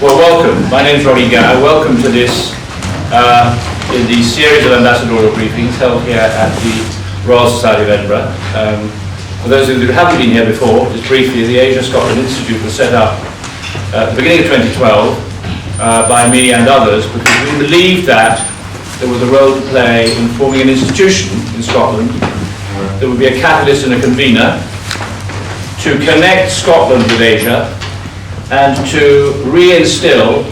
Well, welcome. My name is Ronnie Gow. Welcome to this in the series of ambassadorial briefings held here at the Royal Society of Edinburgh. For those of you who haven't been here before, just briefly, the Asia-Scotland Institute was set up at the beginning of 2012 by me and others because we believed that there was a role to play in forming an institution in Scotland that would be a catalyst and a convener to connect Scotland with Asia and to reinstill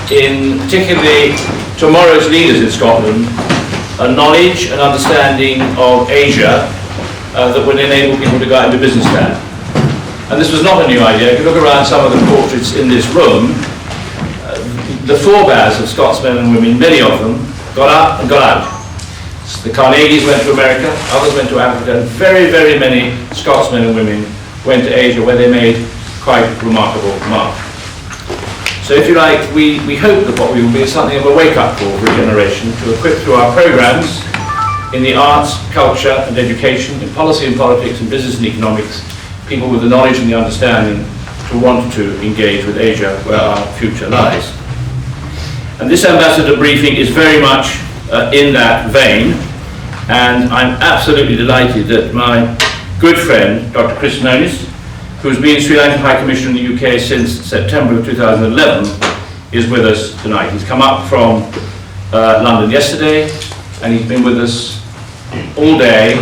in particularly tomorrow's leaders in Scotland a knowledge and understanding of Asia that would enable people to go out and do business there. And this was not a new idea. If you look around some of the portraits in this room, the forebears of Scotsmen and women, many of them, got up and got out. The Carnegies went to America, others went to Africa, and very, very many Scotsmen and women went to Asia where they made quite remarkable mark. So if you like, we hope that what we will be is something of a wake-up call for a generation to equip through our programs in the arts, culture and education, in policy and politics and business and economics, people with the knowledge and the understanding to want to engage with Asia where our future lies. And this ambassador briefing is very much in that vein, and I'm absolutely delighted that my good friend, Dr. Chris Nonis, who's been Sri Lankan High Commissioner in the UK since September of 2011, is with us tonight. He's come up from London yesterday, and he's been with us all day,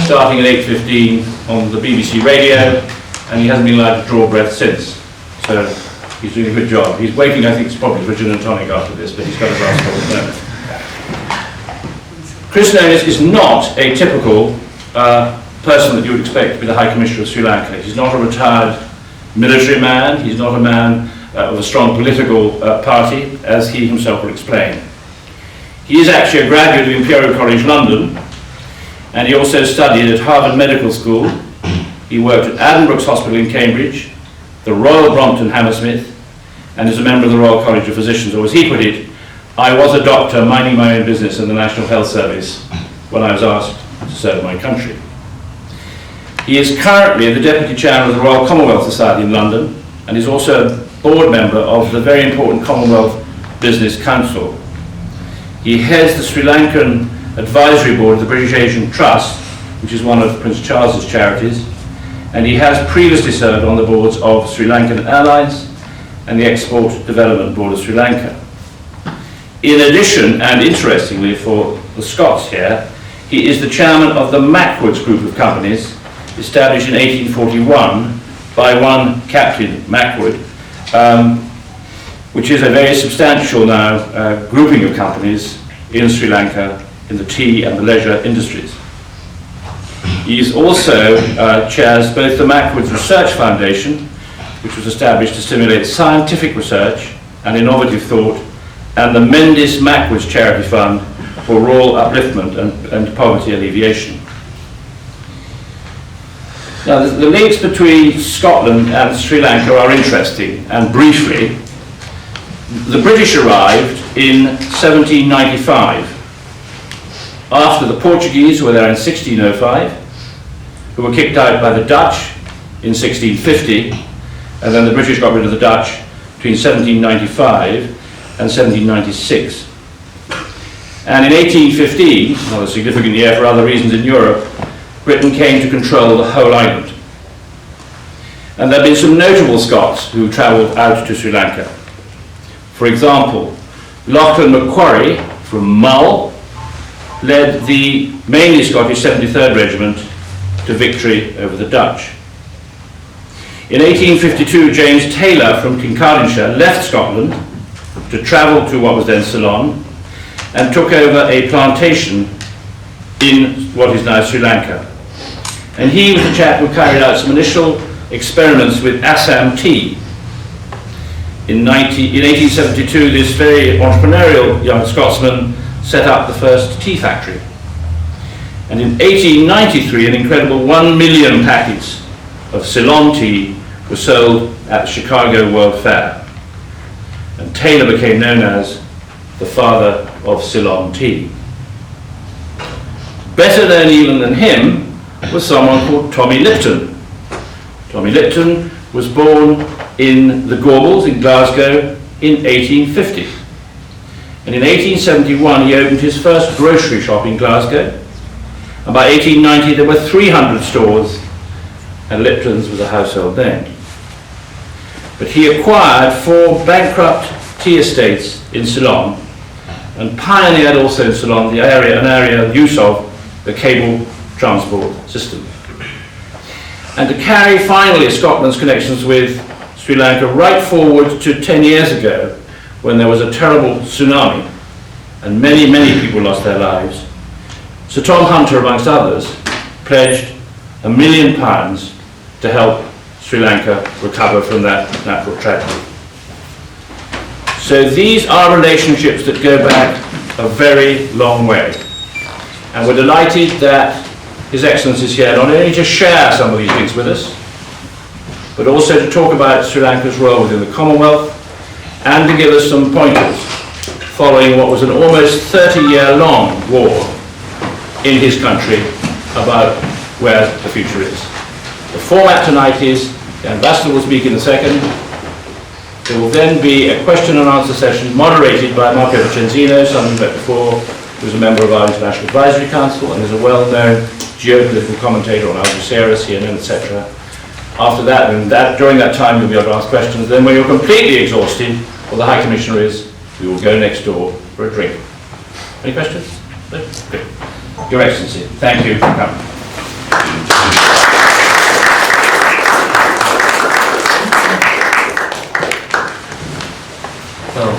starting at 8:15 on the BBC radio, and he hasn't been allowed to draw breath since. So he's doing a good job. He's waiting, I think it's probably for gin and tonic after this, but he's got a glass full at the moment. Chris Nonis is not a typical person that you would expect to be the High Commissioner of Sri Lanka. He's not a retired military man. He's not a man of a strong political party, as he himself will explain. He is actually a graduate of Imperial College London, and he also studied at Harvard Medical School. He worked at Edinburgh Hospital in Cambridge, the Royal Brompton Hammersmith, and is a member of the Royal College of Physicians, or as he put it, I was a doctor minding my own business in the National Health Service when I was asked to serve my country. He is currently the Deputy Chairman of the Royal Commonwealth Society in London and is also a board member of the very important Commonwealth Business Council. He heads the Sri Lankan Advisory Board of the British Asian Trust, which is one of Prince Charles's charities, and he has previously served on the boards of Sri Lankan Airlines and the Export Development Board of Sri Lanka. In addition, and interestingly for the Scots here, he is the chairman of the Mackwoods group of companies, established in 1841 by one Captain Mackwood, which is a very substantial now grouping of companies in Sri Lanka in the tea and the leisure industries. He also chairs both the Mackwoods Research Foundation, which was established to stimulate scientific research and innovative thought, and the Mendes Mackwoods Charity Fund for rural upliftment and poverty alleviation. Now, the links between Scotland and Sri Lanka are interesting, and briefly, the British arrived in 1795, after the Portuguese, who were there in 1605, who were kicked out by the Dutch in 1650, and then the British got rid of the Dutch between 1795 and 1796. And in 1815, not a significant year for other reasons in Europe, Britain came to control the whole island. And there have been some notable Scots who travelled out to Sri Lanka. For example, Lachlan Macquarie from Mull led the mainly Scottish 73rd Regiment to victory over the Dutch. In 1852, James Taylor from Kincardineshire left Scotland to travel to what was then Ceylon and took over a plantation in what is now Sri Lanka. And he was the chap who carried out some initial experiments with Assam tea. In 1872, this very entrepreneurial young Scotsman set up the first tea factory. And in 1893, an incredible 1 million packets of Ceylon tea were sold at the Chicago World Fair. And Taylor became known as the father of Ceylon tea. Better known even than him was someone called Tommy Lipton. Tommy Lipton was born in the Gorbals in Glasgow in 1850. And in 1871 he opened his first grocery shop in Glasgow. And by 1890 there were 300 stores, and Lipton's was a household name. But he acquired 4 bankrupt tea estates in Ceylon and pioneered also in Ceylon an area use of the cable transport system. And to carry finally Scotland's connections with Sri Lanka right forward to 10 years ago, when there was a terrible tsunami and many, many people lost their lives, Sir Tom Hunter, amongst others, pledged £1 million to help Sri Lanka recover from that natural tragedy. So these are relationships that go back a very long way. And we're delighted that His Excellency is here not only to share some of these things with us, but also to talk about Sri Lanka's role within the Commonwealth and to give us some pointers following what was an almost 30-year-long war in his country about where the future is. The format tonight is the Ambassador will speak in a second. There will then be a question and answer session moderated by Marco Vicenzino, someone we met before, who's a member of our International Advisory Council and is a well-known geopolitical commentator on Al Jazeera, CNN, etc. After that, during that time, you'll be able to ask questions. Then when you're completely exhausted, or the High Commissioner is, we will go next door for a drink. Any questions? No? Good. Your Excellency, thank you for coming. Well,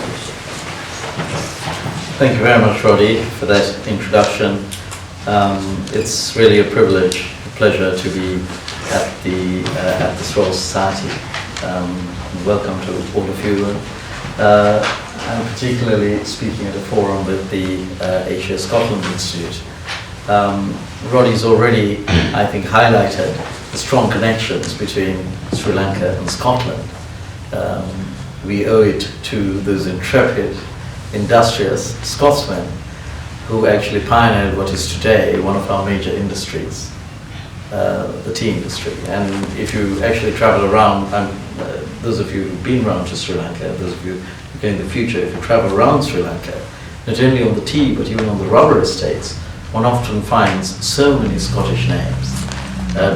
thank you very much, Roddy, for that introduction. It's really a privilege, a pleasure to be at this Royal Society. Welcome to all of you, and particularly speaking at a forum with the Asia Scotland Institute. Roddy's already, I think, highlighted the strong connections between Sri Lanka and Scotland. We owe it to those intrepid, industrious Scotsmen who actually pioneered what is today one of our major industries, the tea industry. And if you actually travel around, those of you who've been around to Sri Lanka, those of you who in the future, if you travel around Sri Lanka, not only on the tea but even on the rubber estates, one often finds so many Scottish names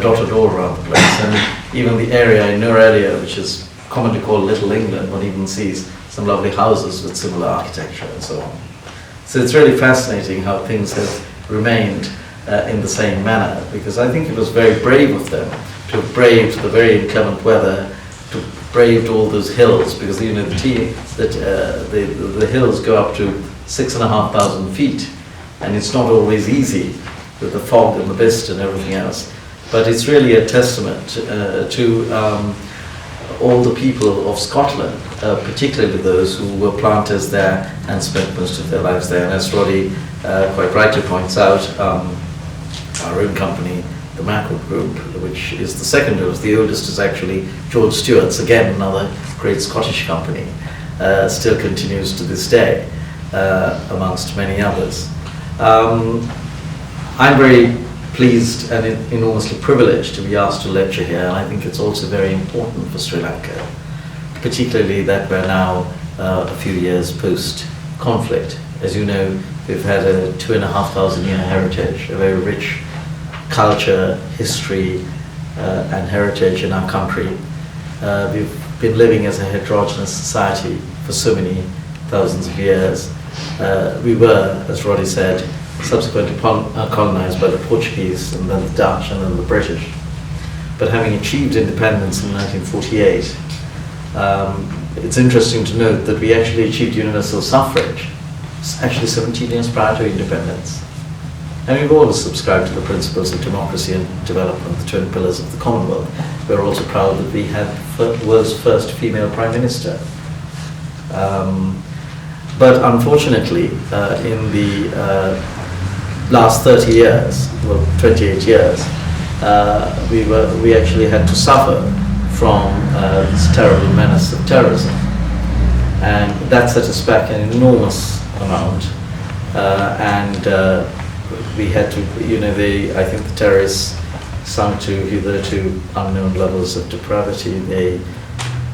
dotted all around the place. And even the area in Nurelia, which is common to call Little England, one even sees some lovely houses with similar architecture and so on. So it's really fascinating how things have remained in the same manner, because I think it was very brave of them to have braved the very inclement weather, to have braved all those hills, because you know the hills go up to 6,500 feet, and it's not always easy with the fog and the mist and everything else. But it's really a testament to all the people of Scotland, particularly those who were planters there and spent most of their lives there. And as Roddy quite rightly points out, our own company, the Mackerel Group, which is the second oldest, the oldest is actually George Stewart's, again another great Scottish company, still continues to this day, amongst many others. I'm very pleased and enormously privileged to be asked to lecture here, and I think it's also very important for Sri Lanka, particularly that we're now a few years post-conflict. As you know, we've had a 2,500 year heritage, a very rich culture, history and heritage in our country. We've been living as a heterogeneous society for so many thousands of years. We were, as Roddy said, subsequently colonized by the Portuguese and then the Dutch and then the British. But having achieved independence in 1948, it's interesting to note that we actually achieved universal suffrage actually 17 years prior to independence. And we've always subscribed to the principles of democracy and development, the twin pillars of the Commonwealth. We're also proud that we had the world's first female Prime Minister. But unfortunately, in the last 30 years, well, 28 years, we actually had to suffer from this terrible menace of terrorism. And that set us back an enormous amount. We had to, I think the terrorists sunk to hitherto unknown levels of depravity. They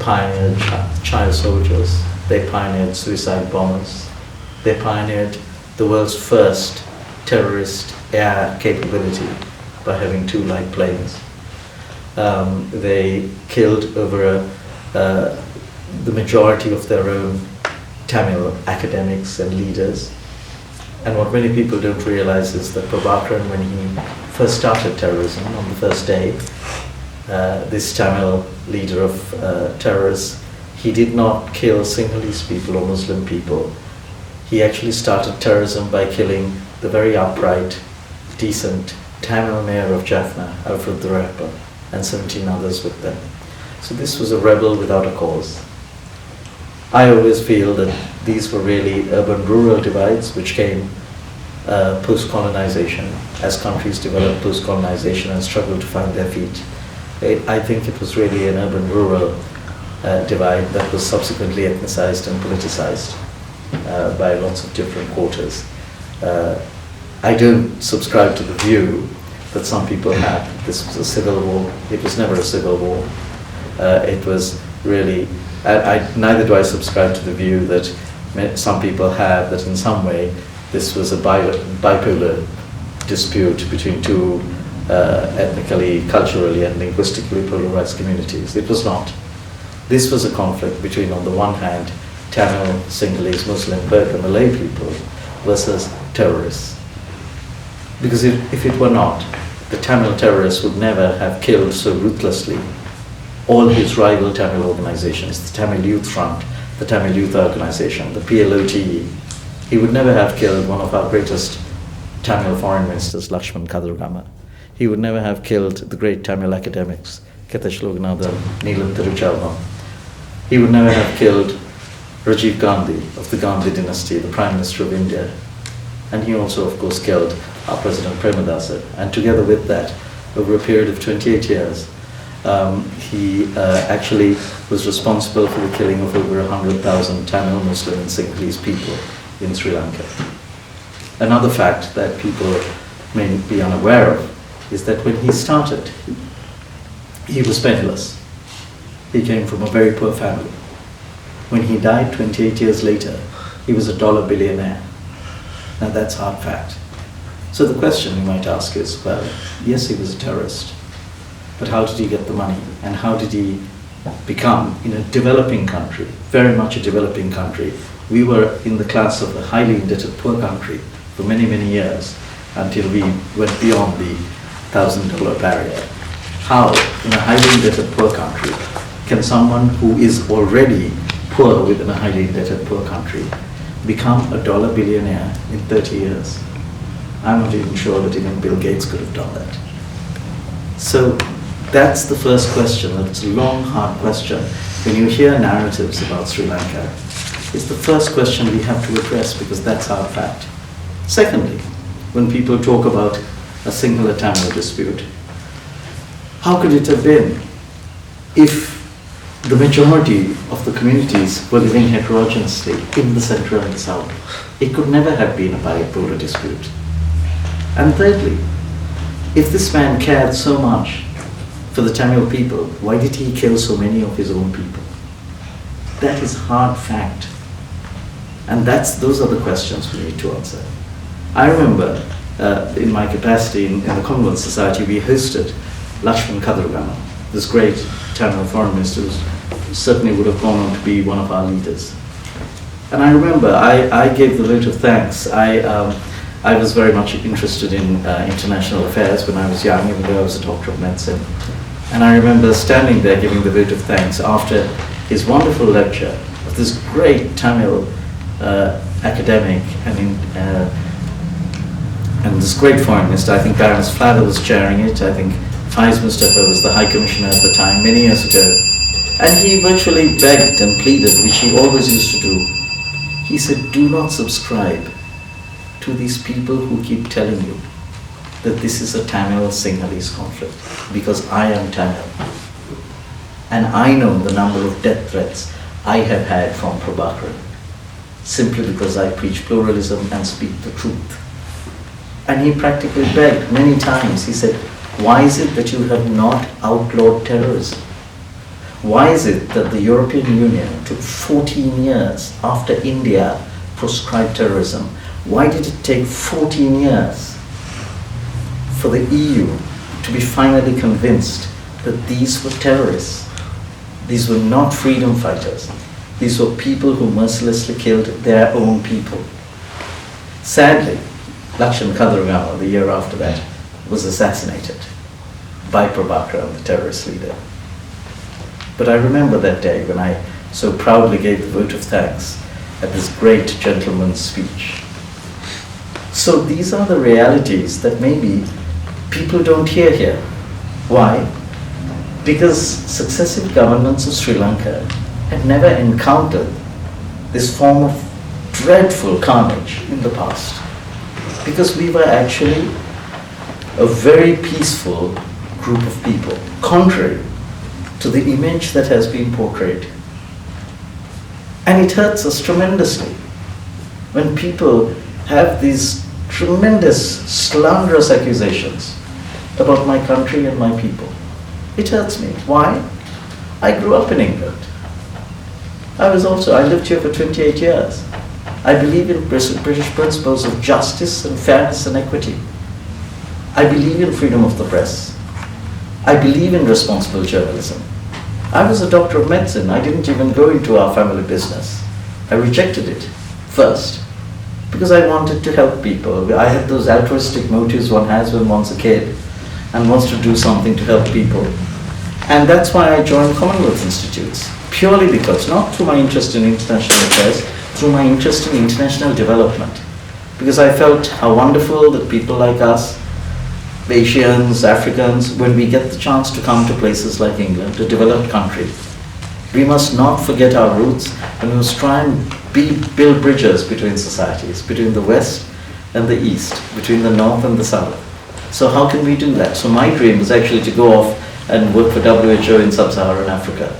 pioneered child soldiers, they pioneered suicide bombers, they pioneered the world's first terrorist air capability by having 2 light planes. They killed over the majority of their own Tamil academics and leaders. And what many people don't realize is that Prabhakaran, when he first started terrorism on the first day, this Tamil leader of terrorists, he did not kill Sinhalese people or Muslim people. He actually started terrorism by killing the very upright, decent Tamil mayor of Jaffna, Alfred Duraiappah, and 17 others with them. So this was a rebel without a cause. I always feel that these were really urban-rural divides which came post-colonization, as countries developed post-colonization and struggled to find their feet. I think it was really an urban-rural divide that was subsequently ethnicized and politicized by lots of different quarters. I don't subscribe to the view that some people had. This was a civil war. It was never a civil war. It was really, neither do I subscribe to the view that some people have, that in some way this was a bipolar dispute between 2 ethnically, culturally and linguistically polarized communities. It was not. This was a conflict between, on the one hand, Tamil, Sinhalese, Muslim, Burqa, Malay people versus terrorists. Because if it were not, the Tamil terrorists would never have killed so ruthlessly all his rival Tamil organizations, the Tamil Youth Front, the Tamil Youth Organization, the PLOTE. He would never have killed one of our greatest Tamil foreign ministers, Lakshman Kadurgama. He would never have killed the great Tamil academics, Kethesh Loganathan, Neelam Tiruchalvam. He would never have killed Rajiv Gandhi of the Gandhi dynasty, the Prime Minister of India. And he also, of course, killed our President Premadasa. And together with that, over a period of 28 years, he actually was responsible for the killing of over 100,000 Tamil, Muslim and Sinhalese people in Sri Lanka. Another fact that people may be unaware of is that when he started, he was penniless. He came from a very poor family. When he died 28 years later, he was a dollar billionaire. Now that's hard fact. So the question you might ask is, well, yes, he was a terrorist, but how did he get the money? And how did he become, in a developing country, very much a developing country? We were in the class of a highly indebted poor country for many, many years until we went beyond the $1,000 barrier. How, in a highly indebted poor country, can someone who is already poor within a highly indebted poor country become a dollar billionaire in 30 years? I'm not even sure that even Bill Gates could have done that. So that's the first question. It's a long, hard question. When you hear narratives about Sri Lanka, it's the first question we have to address because that's hard fact. Secondly, when people talk about a singular Tamil dispute, how could it have been if the majority of the communities were living heterogeneously in the center and the south? It could never have been a bipolar dispute. And thirdly, if this man cared so much for the Tamil people, why did he kill so many of his own people? That is hard fact. And those are the questions we need to answer. I remember in my capacity in the Commonwealth Society, we hosted Lakshman Kadurgama, this great Tamil foreign minister who certainly would have gone on to be one of our leaders. And I remember I gave the vote of thanks. I was very much interested in international affairs when I was young, even though I was a doctor of medicine. And I remember standing there giving the vote of thanks after his wonderful lecture of this great Tamil academic and this great foreign minister. I think Baroness Flather was chairing it. I think Faiz Mustafa was the High Commissioner at the time, many years ago. And he virtually begged and pleaded, which he always used to do. He said, do not subscribe to these people who keep telling you that this is a Tamil-Sinhalese conflict, because I am Tamil. And I know the number of death threats I have had from Prabhakaran, simply because I preach pluralism and speak the truth. And he practically begged many times. He said, why is it that you have not outlawed terrorism? Why is it that the European Union took 14 years after India proscribed terrorism? Why did it take 14 years for the EU to be finally convinced that these were terrorists? These were not freedom fighters. These were people who mercilessly killed their own people. Sadly, Lakshman Kadurgama, the year after that, was assassinated by Prabhakaran, the terrorist leader. But I remember that day when I so proudly gave the vote of thanks at this great gentleman's speech. So these are the realities that maybe people don't hear here. Why? Because successive governments of Sri Lanka had never encountered this form of dreadful carnage in the past. Because we were actually a very peaceful group of people, contrary to the image that has been portrayed. And it hurts us tremendously when people have these tremendous slanderous accusations about my country and my people. It hurts me. Why? I grew up in England. I lived here for 28 years. I believe in British principles of justice and fairness and equity. I believe in freedom of the press. I believe in responsible journalism. I was a doctor of medicine. I didn't even go into our family business. I rejected it first because I wanted to help people. I had those altruistic motives one has when one's a kid and wants to do something to help people. And that's why I joined Commonwealth Institutes, purely because, not through my interest in international affairs, through my interest in international development. Because I felt how wonderful that people like us, Asians, Africans, when we get the chance to come to places like England, a developed country, we must not forget our roots and we must try and build bridges between societies, between the West and the East, between the North and the South. So how can we do that? So my dream was actually to go off and work for WHO in sub-Saharan Africa.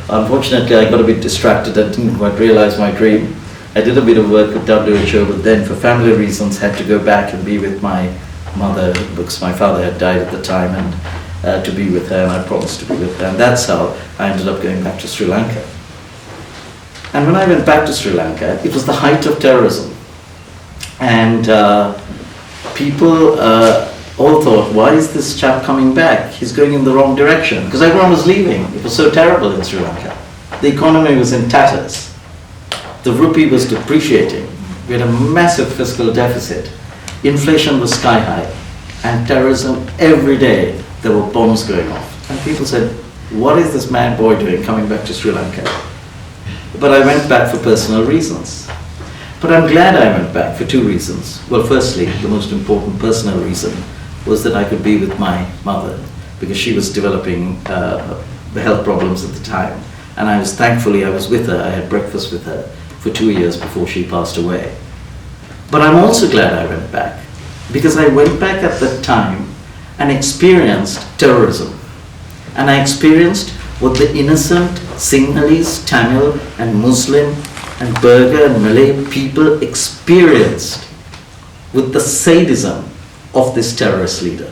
Unfortunately, I got a bit distracted and didn't quite realize my dream. I did a bit of work with WHO, but then for family reasons had to go back and be with my mother, because my father had died at the time, and to be with her, and I promised to be with her. And that's how I ended up going back to Sri Lanka. And when I went back to Sri Lanka, it was the height of terrorism. And people all thought, why is this chap coming back? He's going in the wrong direction. Because everyone was leaving. It was so terrible in Sri Lanka. The economy was in tatters. The rupee was depreciating. We had a massive fiscal deficit. Inflation was sky high. And terrorism, every day, there were bombs going off. And people said, what is this mad boy doing coming back to Sri Lanka? But I went back for personal reasons. But I'm glad I went back for two reasons. Well, firstly, the most important personal reason was that I could be with my mother, because she was developing the health problems at the time. And I was with her, I had breakfast with her for 2 years before she passed away. But I'm also glad I went back, because I went back at that time and experienced terrorism. And I experienced what the innocent Sinhalese, Tamil and Muslim and Burgher and Malay people experienced with the sadism of this terrorist leader,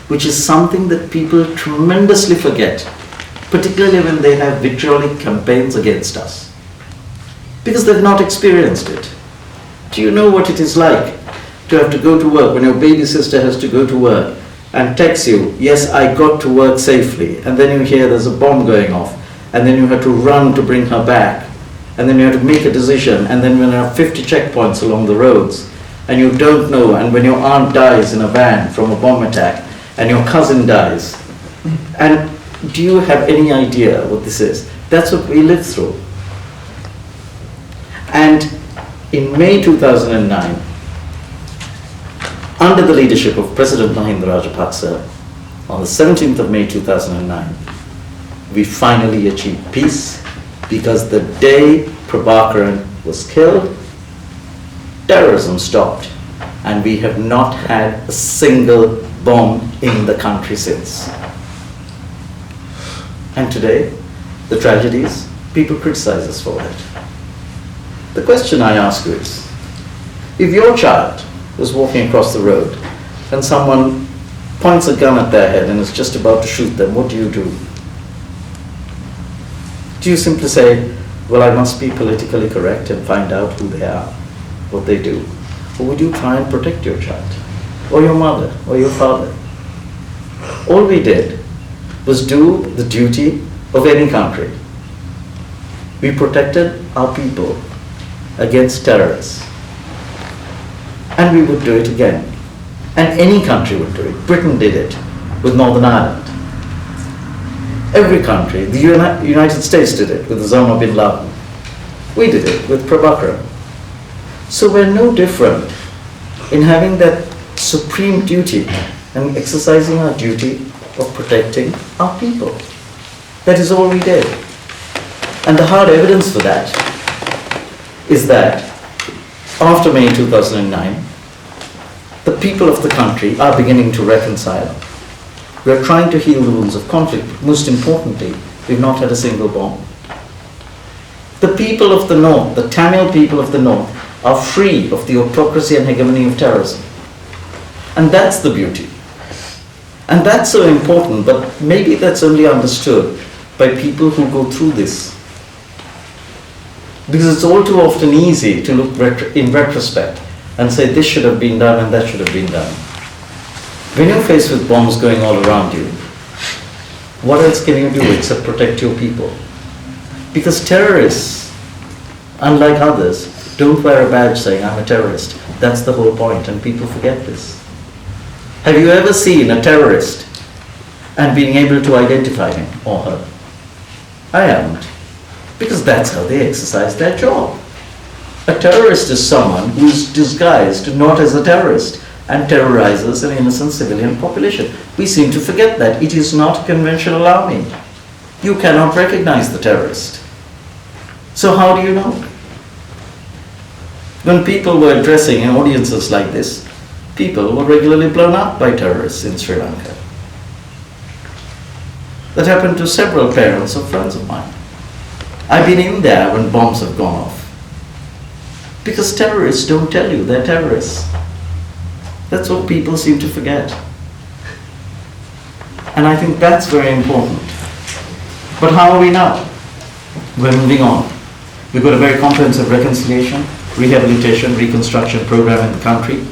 which is something that people tremendously forget, particularly when they have vitriolic campaigns against us, because they've not experienced it. Do you know what it is like to have to go to work when your baby sister has to go to work and text you, yes, I got to work safely, and then you hear there's a bomb going off, and then you have to run to bring her back, and then you have to make a decision, and then when there are 50 checkpoints along the roads, and you don't know, and when your aunt dies in a van from a bomb attack, and your cousin dies, and do you have any idea what this is? That's what we lived through. And in May 2009, under the leadership of President Mahinda Rajapaksa, on the 17th of May 2009, we finally achieved peace, because the day Prabhakaran was killed, terrorism stopped, and we have not had a single bomb in the country since. And today, the tragedies, people criticize us for it. The question I ask you is, if your child was walking across the road and someone points a gun at their head and is just about to shoot them, what do you do? Do you simply say, well, I must be politically correct and find out who they are, what they do? Or would you try and protect your child, or your mother, or your father? All we did was do the duty of any country. We protected our people against terrorists. And we would do it again. And any country would do it. Britain did it with Northern Ireland. Every country, the United States did it with Osama bin Laden. We did it with Prabhakaran. So we're no different in having that supreme duty and exercising our duty of protecting our people. That is all we did. And the hard evidence for that is that after May 2009, the people of the country are beginning to reconcile. We are trying to heal the wounds of conflict. Most importantly, we've not had a single bomb. The people of the North, the Tamil people of the North, are free of the autocracy and hegemony of terrorism. And that's the beauty. And that's so important, but maybe that's only understood by people who go through this. Because it's all too often easy to look in retrospect and say this should have been done and that should have been done. When you're faced with bombs going all around you, what else can you do except protect your people? Because terrorists, unlike others, don't wear a badge saying I'm a terrorist. That's the whole point, and people forget this. Have you ever seen a terrorist and being able to identify him or her? I haven't. Because that's how they exercise their job. A terrorist is someone who is disguised not as a terrorist and terrorizes an innocent civilian population. We seem to forget that. It is not a conventional army. You cannot recognize the terrorist. So how do you know? When people were addressing in audiences like this, people were regularly blown up by terrorists in Sri Lanka. That happened to several parents of friends of mine. I've been in there when bombs have gone off. Because terrorists don't tell you they're terrorists. That's what people seem to forget. And I think that's very important. But how are we now? We're moving on. We've got a very comprehensive reconciliation, rehabilitation, reconstruction program in the country.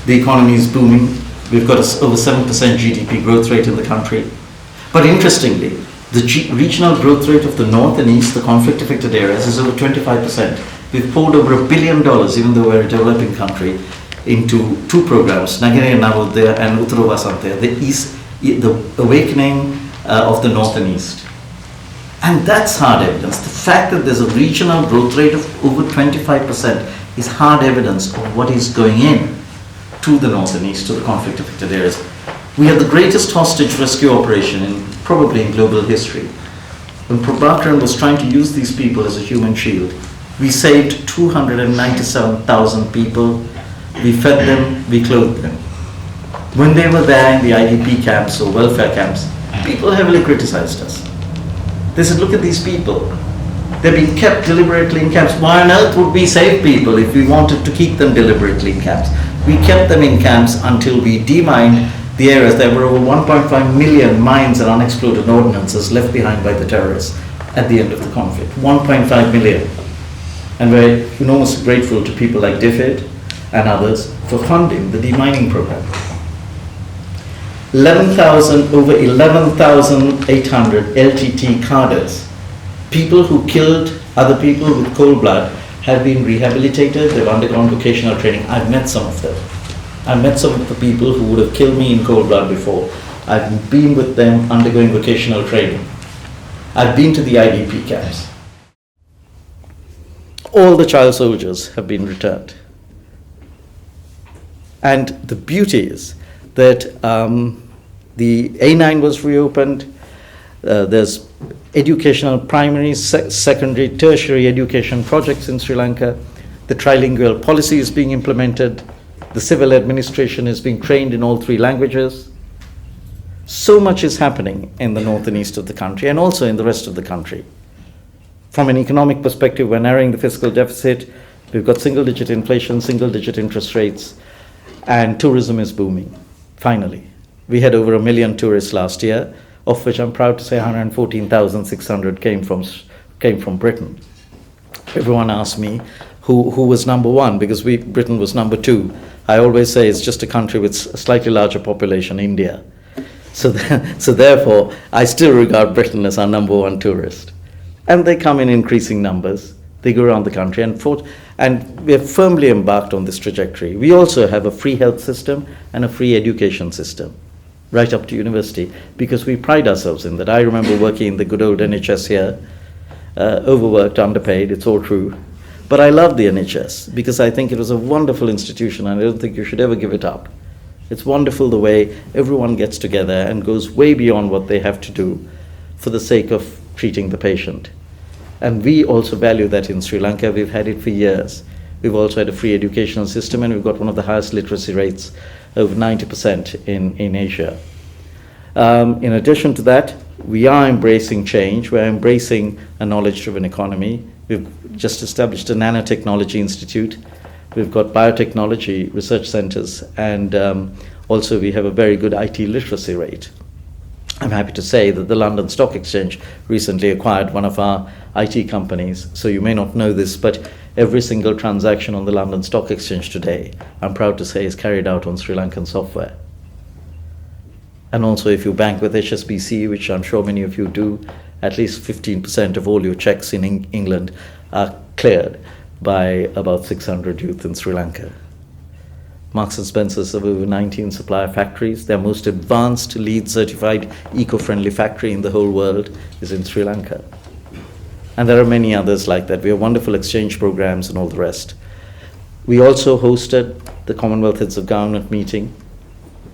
The economy is booming. We've got over 7% GDP growth rate in the country. But interestingly, the regional growth rate of the north and east, the conflict-affected areas, is over 25%. We've poured over $1 billion, even though we're a developing country, into two programs, Nagini Navodaya and Uttara Vasantaya, the awakening of the north and east. And that's hard evidence. The fact that there's a regional growth rate of over 25% is hard evidence of what is going in to the north and east, to the conflict-affected areas. We had the greatest hostage rescue operation probably in global history. When Prabhakaran was trying to use these people as a human shield, we saved 297,000 people. We fed them, we clothed them. When they were there in the IDP camps or welfare camps, people heavily criticized us. They said, look at these people. They're being kept deliberately in camps. Why on earth would we save people if we wanted to keep them deliberately in camps? We kept them in camps until we demined the areas. There were over 1.5 million mines and unexploded ordnances left behind by the terrorists at the end of the conflict. 1.5 million. And we're enormously grateful to people like DFID and others for funding the demining program. Over 11,800 LTT cadres, people who killed other people with cold blood, have been rehabilitated, they've undergone vocational training. I've met some of them. I've met some of the people who would have killed me in cold blood before. I've been with them undergoing vocational training. I've been to the IDP camps. All the child soldiers have been returned. And the beauty is that the A9 was reopened. There's educational primary, secondary, tertiary education projects in Sri Lanka. The trilingual policy is being implemented. The civil administration is being trained in all 3 languages. So much is happening in the north and east of the country and also in the rest of the country. From an economic perspective, we're narrowing the fiscal deficit. We've got single-digit inflation, single-digit interest rates, and tourism is booming, finally. We had over 1 million tourists last year, of which I'm proud to say 114,600 came from came from Britain. Everyone asked me who was number one, because Britain was number two. I always say it's just a country with a slightly larger population, India. So therefore, I still regard Britain as our number one tourist. And they come in increasing numbers. They go around the country, and we are firmly embarked on this trajectory. We also have a free health system and a free education system, right up to university, because we pride ourselves in that. I remember working in the good old NHS here, overworked, underpaid, it's all true. But I love the NHS because I think it was a wonderful institution, and I don't think you should ever give it up. It's wonderful the way everyone gets together and goes way beyond what they have to do for the sake of treating the patient. And we also value that in Sri Lanka. We've had it for years. We've also had a free educational system, and we've got one of the highest literacy rates, over 90% in Asia. In addition to that, we are embracing change. We're embracing a knowledge-driven economy. We've just established a nanotechnology institute. We've got biotechnology research centers, and also we have a very good IT literacy rate. I'm happy to say that the London Stock Exchange recently acquired one of our IT companies. So you may not know this, but every single transaction on the London Stock Exchange today, I'm proud to say, is carried out on Sri Lankan software. And also, if you bank with HSBC, which I'm sure many of you do, at least 15% of all your checks in England are cleared by about 600 youth in Sri Lanka. Marks & Spencer's have over 19 supplier factories. Their most advanced LEED certified eco-friendly factory in the whole world is in Sri Lanka. And there are many others like that. We have wonderful exchange programs and all the rest. We also hosted the Commonwealth Heads of Government meeting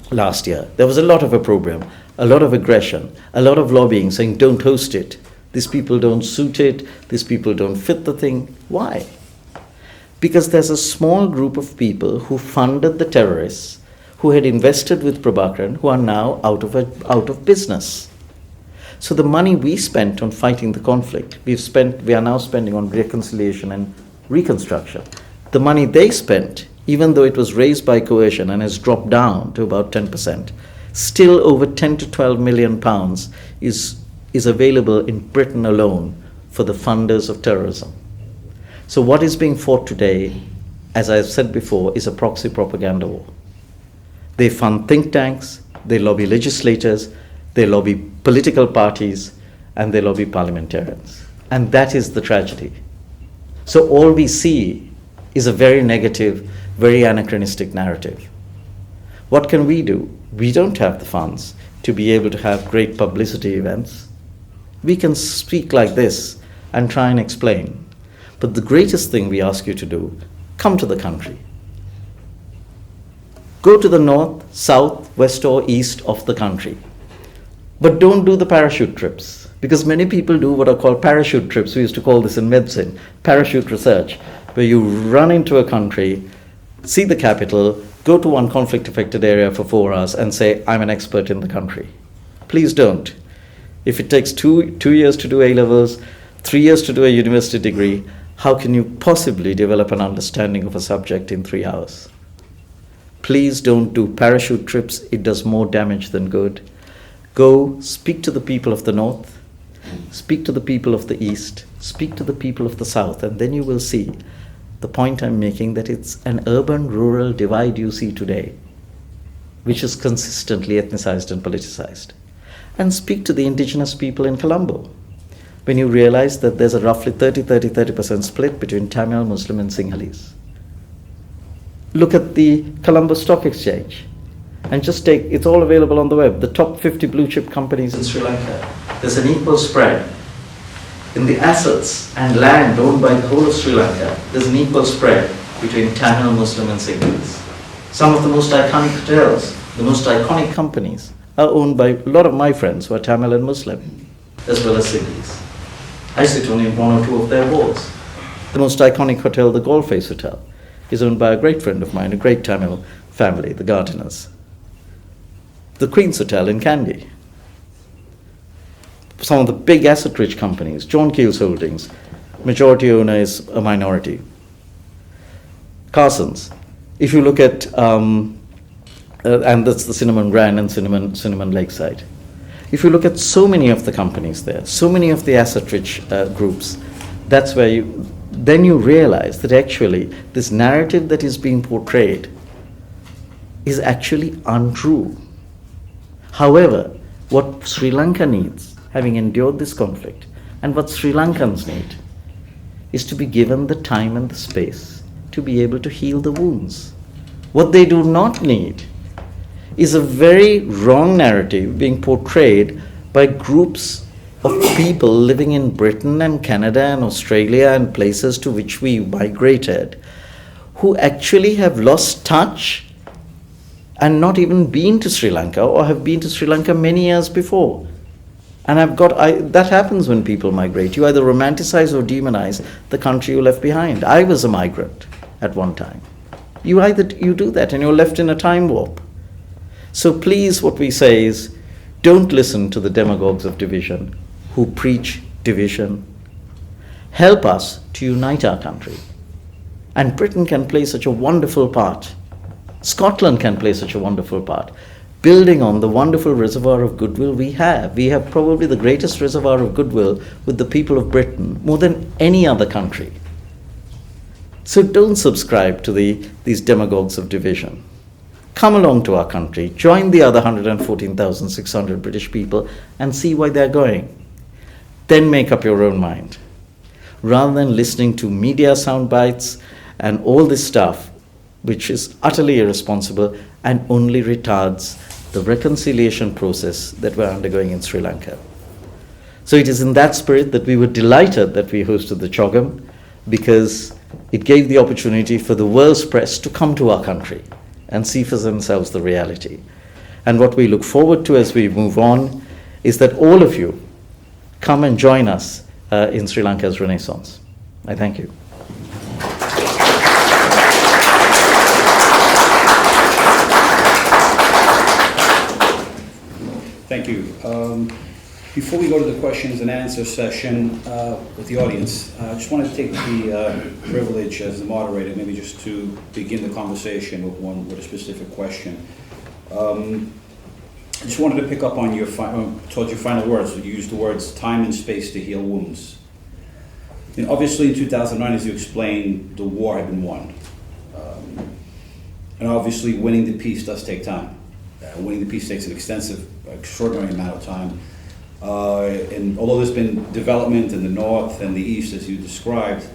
last year. There was a lot of opprobrium, a lot of aggression, a lot of lobbying saying, don't host it. These people don't suit it. These people don't fit the thing. Why? Because there's a small group of people who funded the terrorists, who had invested with Prabhakaran, who are now out of business. So the money we spent on fighting the conflict, we are now spending on reconciliation and reconstruction. The money they spent, even though it was raised by coercion and has dropped down to about 10%, still over 10 to 12 million pounds is available in Britain alone for the funders of terrorism. So what is being fought today, as I've said before, is a proxy propaganda war. They fund think tanks, they lobby legislators, they lobby political parties, and they lobby parliamentarians. And that is the tragedy. So all we see is a very negative, very anachronistic narrative. What can we do? We don't have the funds to be able to have great publicity events. We can speak like this and try and explain. But the greatest thing we ask you to do, come to the country. Go to the north, south, west or east of the country. But don't do the parachute trips, because many people do what are called parachute trips. We used to call this in medicine, parachute research, where you run into a country, see the capital, go to one conflict-affected area for 4 hours and say, I'm an expert in the country. Please don't. If it takes two years to do A-levels, 3 years to do a university degree, how can you possibly develop an understanding of a subject in 3 hours? Please don't do parachute trips. It does more damage than good. Go speak to the people of the north, speak to the people of the east, speak to the people of the south, and then you will see the point I'm making, that it's an urban-rural divide you see today, which is consistently ethnicized and politicized. And speak to the indigenous people in Colombo, when you realize that there's a roughly 30% split between Tamil, Muslim and Sinhalese. Look at the Colombo Stock Exchange and just take, it's all available on the web, the top 50 blue chip companies in Sri Lanka. There's an equal spread in the assets and land owned by the whole of Sri Lanka. There's an equal spread between Tamil, Muslim and Sinhalese. Some of the most iconic hotels, the most iconic companies are owned by a lot of my friends who are Tamil and Muslim, as well as Sinhalese. I sit on one or two of their boards. The most iconic hotel, the Golf Face Hotel, is owned by a great friend of mine, a great Tamil family, the Gardeners. The Queen's Hotel in Kandy. Some of the big asset-rich companies, John Keel's Holdings, majority owner is a minority. Carson's. If you look at, and that's the Cinnamon Grand and Cinnamon Lakeside. If you look at so many of the companies there, so many of the asset-rich groups, that's where then you realize that actually this narrative that is being portrayed is actually untrue. However, what Sri Lanka needs, having endured this conflict, and what Sri Lankans need, is to be given the time and the space to be able to heal the wounds. What they do not need is a very wrong narrative being portrayed by groups of people living in Britain and Canada and Australia and places to which we migrated, who actually have lost touch and not even been to Sri Lanka, or have been to Sri Lanka many years before. And that happens when people migrate. You either romanticize or demonize the country you left behind. I was a migrant at one time. You do that and you're left in a time warp. So please, what we say is, don't listen to the demagogues of division who preach division. Help us to unite our country. And Britain can play such a wonderful part. Scotland can play such a wonderful part, building on the wonderful reservoir of goodwill we have. We have probably the greatest reservoir of goodwill with the people of Britain, more than any other country. So don't subscribe to these demagogues of division. Come along to our country, join the other 114,600 British people and see why they're going. Then make up your own mind. Rather than listening to media sound bites and all this stuff, which is utterly irresponsible and only retards the reconciliation process that we're undergoing in Sri Lanka. So it is in that spirit that we were delighted that we hosted the CHOGM, because it gave the opportunity for the world's press to come to our country and see for themselves the reality. And what we look forward to as we move on is that all of you come and join us in Sri Lanka's Renaissance. I thank you. Thank you. Before we go to the questions and answer session with the audience, I just want to take the privilege as the moderator, maybe just to begin the conversation with a specific question. I just wanted to pick up on towards your final words. You used the words time and space to heal wounds. And obviously in 2009, as you explained, the war had been won. And obviously winning the peace does take time. Winning the peace takes an extraordinary amount of time. And although there's been development in the north and the east, as you described,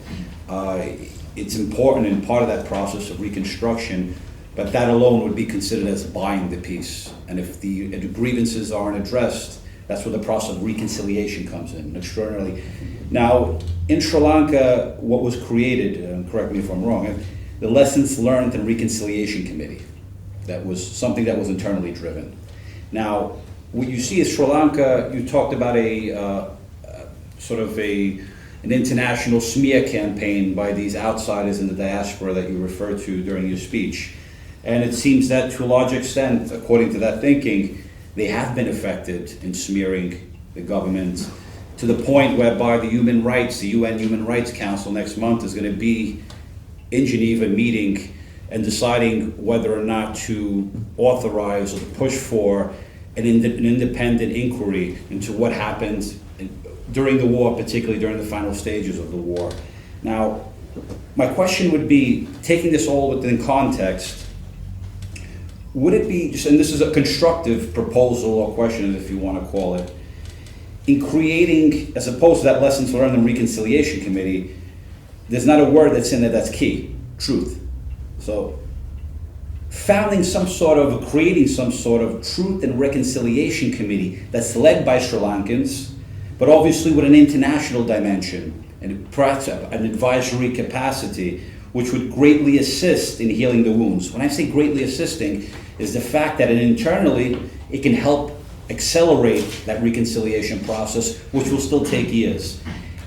it's important and part of that process of reconstruction, but that alone would be considered as buying the peace. And if the grievances aren't addressed, that's where the process of reconciliation comes in, extraordinarily. Now, in Sri Lanka, what was created, and correct me if I'm wrong, the Lessons Learned and Reconciliation Committee. That was something that was internally driven. Now, what you see is Sri Lanka, you talked about an international smear campaign by these outsiders in the diaspora that you referred to during your speech. And it seems that to a large extent, according to that thinking, they have been affected in smearing the government, to the point whereby the UN Human Rights Council next month is going to be in Geneva meeting and deciding whether or not to authorize or to push for an independent inquiry into what happened during the war, particularly during the final stages of the war. Now, my question would be, taking this all within context, would it be, and this is a constructive proposal or question, if you want to call it, in creating, as opposed to that Lessons Learned and Reconciliation Committee, there's not a word that's in there that's key, truth. So, creating some sort of truth and reconciliation committee that's led by Sri Lankans, but obviously with an international dimension and perhaps an advisory capacity, which would greatly assist in healing the wounds. When I say greatly assisting, is the fact that internally it can help accelerate that reconciliation process, which will still take years.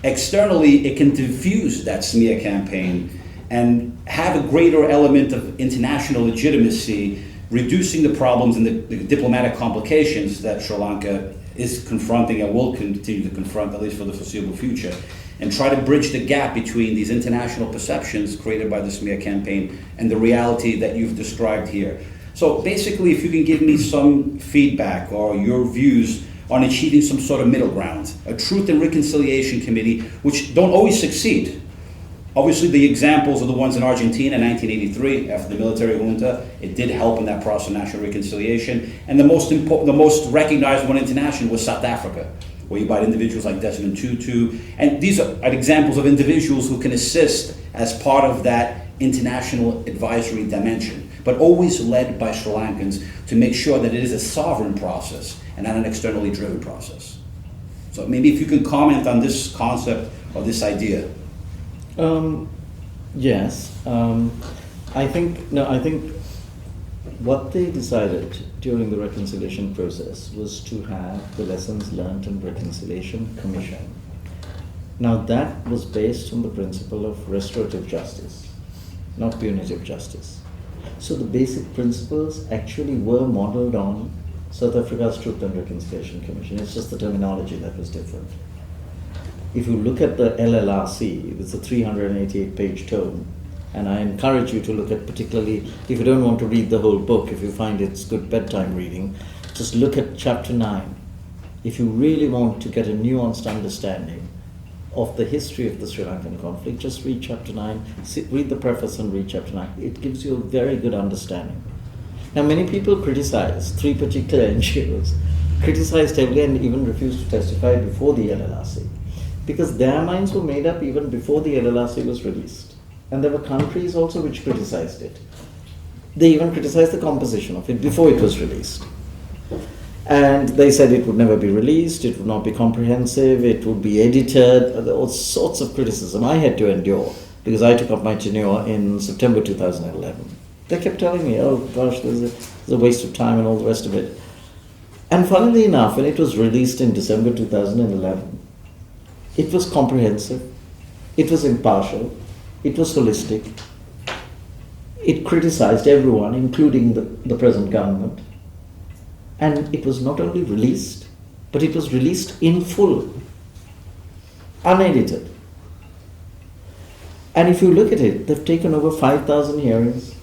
Externally, it can diffuse that smear campaign and have a greater element of international legitimacy, reducing the problems and the diplomatic complications that Sri Lanka is confronting and will continue to confront, at least for the foreseeable future, and try to bridge the gap between these international perceptions created by the smear campaign and the reality that you've described here. So basically, if you can give me some feedback or your views on achieving some sort of middle ground, a truth and reconciliation committee, which don't always succeed. Obviously, the examples are the ones in Argentina in 1983, after the military junta. It did help in that process of national reconciliation. And the most recognized one internationally was South Africa, where you had individuals like Desmond Tutu. And these are examples of individuals who can assist as part of that international advisory dimension, but always led by Sri Lankans to make sure that it is a sovereign process and not an externally driven process. So maybe if you could comment on this concept or this idea. Yes. I think what they decided during the reconciliation process was to have the Lessons Learned and Reconciliation Commission. Now that was based on the principle of restorative justice, not punitive justice. So the basic principles actually were modeled on South Africa's Truth and Reconciliation Commission. It's just the terminology that was different. If you look at the LLRC, it's a 388-page tome, and I encourage you to look at, particularly if you don't want to read the whole book, if you find it's good bedtime reading, just look at chapter 9. If you really want to get a nuanced understanding of the history of the Sri Lankan conflict, just read chapter 9, read the preface and read chapter 9. It gives you a very good understanding. Now many people criticize, 3 particular NGOs, criticized heavily and even refused to testify before the LLRC, because their minds were made up even before the LLRC was released. And there were countries also which criticized it. They even criticized the composition of it before it was released. And they said it would never be released, it would not be comprehensive, it would be edited, all sorts of criticism I had to endure because I took up my tenure in September 2011. They kept telling me, oh gosh, there's a waste of time and all the rest of it. And funnily enough, when it was released in December 2011, it was comprehensive, it was impartial, it was holistic, it criticized everyone, including the present government. And it was not only released, but it was released in full, unedited. And if you look at it, they've taken over 5,000 hearings.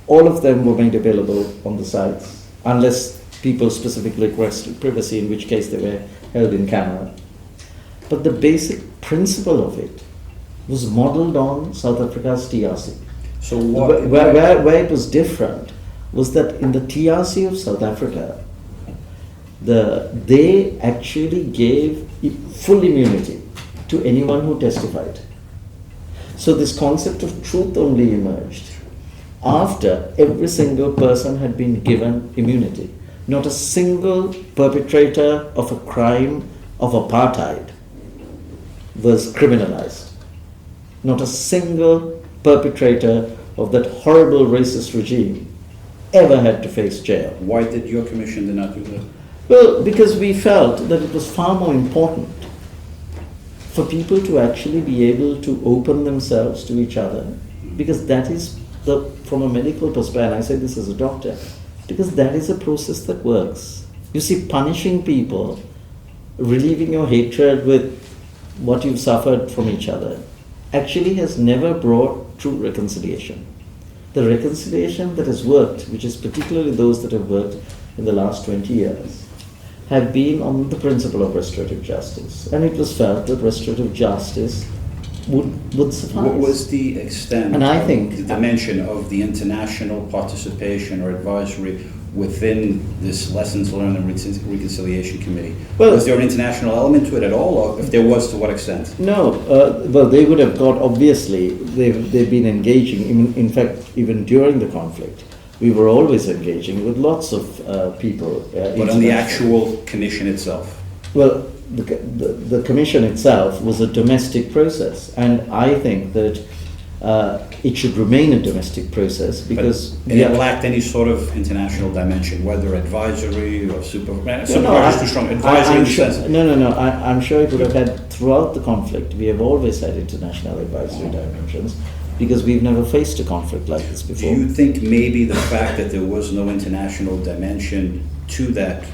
All of them were made available on the sites, unless people specifically requested privacy, in which case they were held in camera. But the basic principle of it was modeled on South Africa's TRC. So what, where it was different was that in the TRC of South Africa, they actually gave full immunity to anyone who testified. So this concept of truth only emerged after every single person had been given immunity. Not a single perpetrator of a crime of apartheid was criminalized. Not a single perpetrator of that horrible racist regime ever had to face jail. why did your commission not do that? Well, because we felt that it was far more important for people to actually be able to open themselves to each other, because that is, from a medical perspective, and I say this as a doctor, because that is a process that works. You see, punishing people, relieving your hatred with what you've suffered from each other, actually has never brought true reconciliation. The reconciliation that has worked, which is particularly those that have worked in the last 20 years, have been on the principle of restorative justice. And it was felt that restorative justice would suffice. What was the extent, and I think, the dimension of the international participation or advisory within this Lessons Learned and Reconciliation Committee? Well, was there an international element to it at all, or if there was, to what extent? No, well, they would have got, obviously, they've been engaging, in fact, even during the conflict, we were always engaging with lots of people. But on the actual commission itself? Well, the commission itself was a domestic process, and I think that it should remain a domestic process because it lacked any sort of international dimension, whether advisory or supervision is too strong. Advisory I'm sure it would have had throughout the conflict. We have always had international advisory dimensions because we've never faced a conflict like this before. Do you think maybe the fact that there was no international dimension to that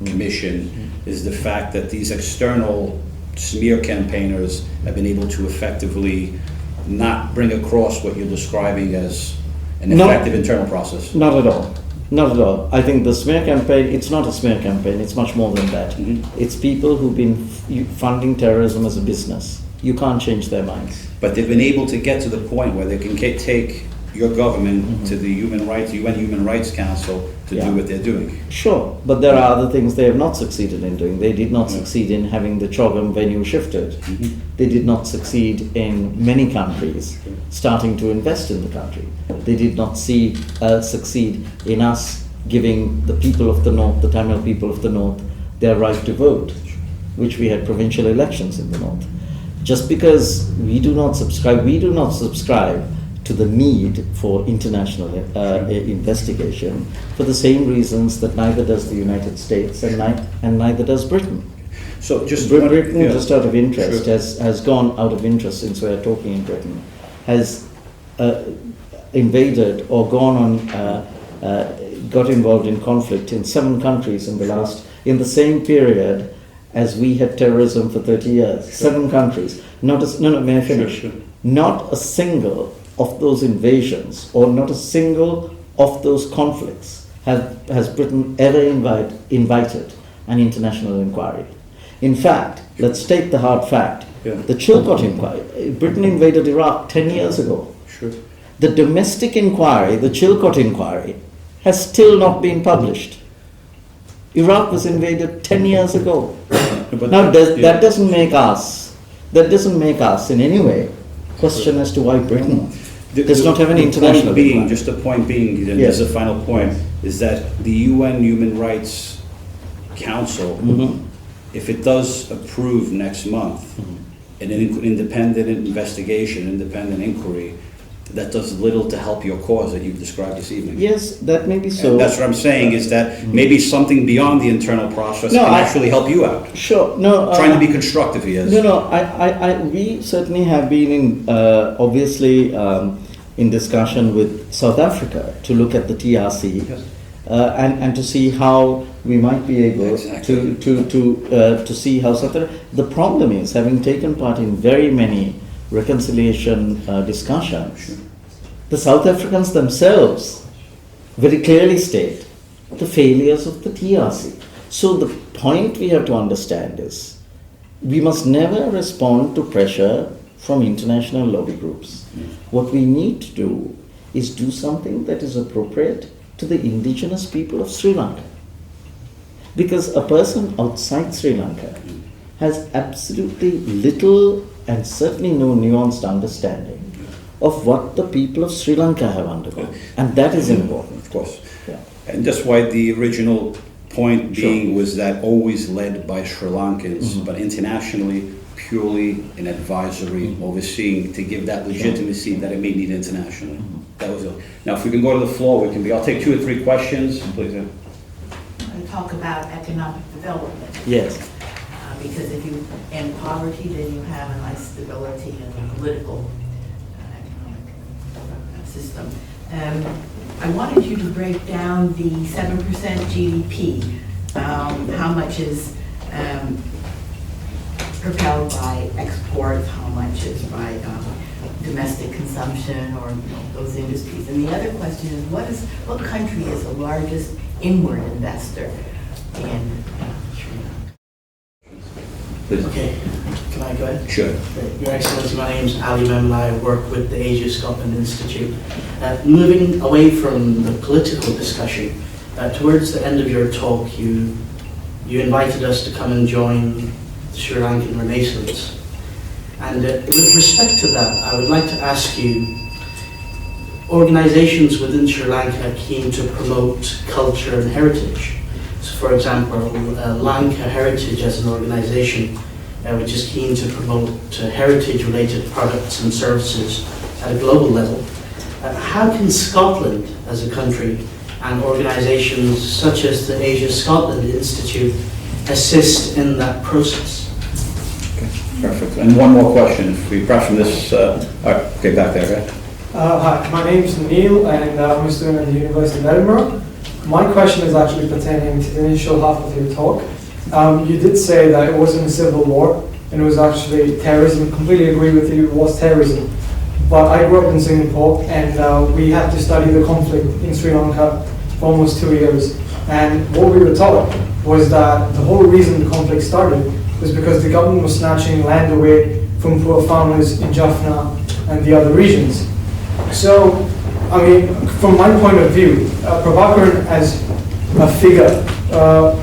commission is the fact that these external smear campaigners have been able to effectively not bring across what you're describing as an effective internal process? Not at all. Not at all. I think the smear campaign, it's not a smear campaign, it's much more than that. It's people who've been funding terrorism as a business. You can't change their minds. But they've been able to get to the point where they can take your government to the UN Human Rights Council to do what they're doing. Sure, but there are other things they have not succeeded in doing. They did not succeed in having the Chogam venue shifted. They did not succeed in many countries starting to invest in the country. They did not succeed in us giving the people of the North, the Tamil people of the North, their right to vote, which we had provincial elections in the North. Just because we do not subscribe to the need for international investigation for the same reasons that neither does the United States and neither does Britain. So just Britain, just out of interest, has gone out of interest since we're talking in Britain, has invaded or got involved in conflict in 7 countries in the same period as we had terrorism for 30 years. 7 countries. May I finish? Not a single of those invasions or not a single of those conflicts has Britain ever invited an international inquiry. In fact, let's take the hard fact. The Chilcot inquiry, Britain invaded Iraq 10 years ago. The domestic inquiry, the Chilcot inquiry, has still not been published. Iraq was invaded 10 years ago. Now, that doesn't make us in any way question as to why Britain does not have an international inquiry. Just the point being, and as a final point, is that the UN Human Rights Council, if it does approve next month an independent investigation, independent inquiry, that does little to help your cause that you've described this evening. Yes, that may be so. And that's what I'm saying, is that maybe something beyond the internal process can actually help you out. Sure. No. Trying to be constructive here. We certainly have been in, obviously, in discussion with South Africa to look at the TRC and to see how we might be able to see how South Africa. The problem is, having taken part in very many reconciliation discussions, the South Africans themselves very clearly state the failures of the TRC. So the point we have to understand is we must never respond to pressure from international lobby groups. What we need to do is do something that is appropriate to the indigenous people of Sri Lanka. Because a person outside Sri Lanka has absolutely little and certainly no nuanced understanding of what the people of Sri Lanka have undergone. And that is important. Of course. And that's why the original point being was that always led by Sri Lankans, but internationally, purely an advisory, overseeing, to give that legitimacy that it may need internationally. That was it. Now, if we can go to the floor, I'll take 2 or 3 questions, please. I talk about economic development. Yes. Because if you end poverty, then you have a nice stability in the political economic system. I wanted you to break down the 7% GDP. How much is propelled by exports, how much is by domestic consumption or those industries. And the other question is, what country is the largest inward investor in Sri Lanka? Okay, can I go ahead? Sure. Your Excellency, my name is Ali Memon. I work with the Asia Scotland Institute. Moving away from the political discussion, towards the end of your talk, you invited us to come and join the Sri Lankan Renaissance. And with respect to that, I would like to ask you, organizations within Sri Lanka keen to promote culture and heritage. So for example, Lanka Heritage as an organization, which is keen to promote heritage-related products and services at a global level. How can Scotland as a country and organizations such as the Asia Scotland Institute assist in that process? Perfect. And one more question, if we perhaps from this, okay, back there, right? Hi, my name is Neil and I'm a student at the University of Edinburgh. My question is actually pertaining to the initial half of your talk. You did say that it wasn't a civil war and it was actually terrorism. Completely agree with you, it was terrorism. But I grew up in Singapore and we had to study the conflict in Sri Lanka for almost 2 years. And what we were taught was that the whole reason the conflict started was because the government was snatching land away from poor farmers in Jaffna and the other regions. So, I mean, from my point of view, Prabhakaran as a figure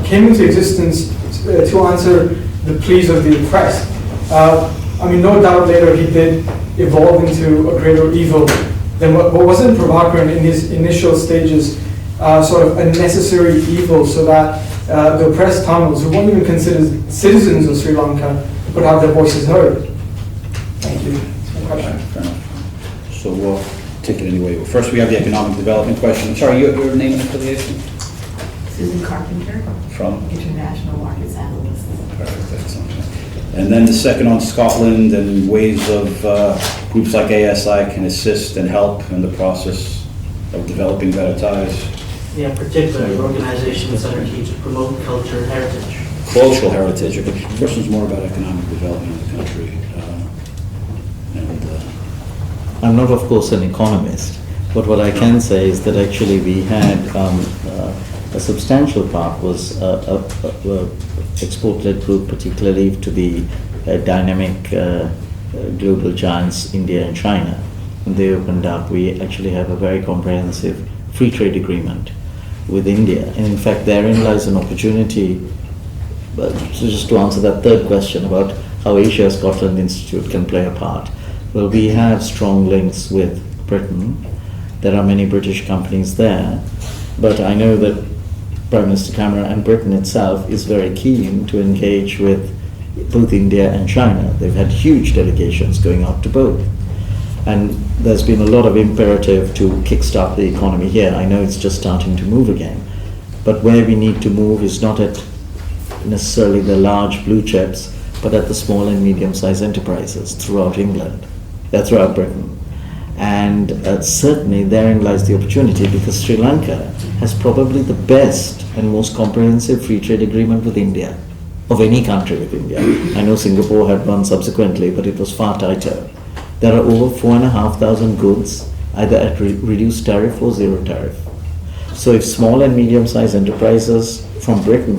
came into existence to answer the pleas of the oppressed. I mean, no doubt later he did evolve into a greater evil than what wasn't Prabhakaran in his initial stages sort of a necessary evil so that the oppressed Tamils, who weren't even considered citizens of Sri Lanka, could have their voices heard. Thank you. That's my question. Fair enough. So we'll take it anyway. Well, first we have the economic development question. Sorry, your name and affiliation? Susan Carpenter, From? International Markets Analyst. Perfect, excellent. And then the second on Scotland and ways of groups like ASI can assist and help in the process of developing better ties. Yeah, particularly organizations that are key to promote culture and heritage. Cultural heritage. Okay. The first one's more about economic development of the country. I'm not, of course, an economist, but what I can say is that actually we had a substantial part was a export-led group, particularly to the dynamic global giants India and China. When they opened up, we actually have a very comprehensive free trade agreement with India, and in fact therein lies an opportunity. But just to answer that third question about how Asia Scotland Institute can play a part. Well, we have strong links with Britain. There are many British companies there, but I know that Prime Minister Cameron and Britain itself is very keen to engage with both India and China. They've had huge delegations going out to both. And there's been a lot of imperative to kickstart the economy here. I know it's just starting to move again, but where we need to move is not at necessarily the large blue chips, but at the small and medium-sized enterprises throughout England, throughout Britain. And certainly therein lies the opportunity, because Sri Lanka has probably the best and most comprehensive free trade agreement with India, of any country with India. I know Singapore had one subsequently, but it was far tighter. There are over 4,500 goods either at reduced tariff or zero tariff. So if small and medium-sized enterprises from Britain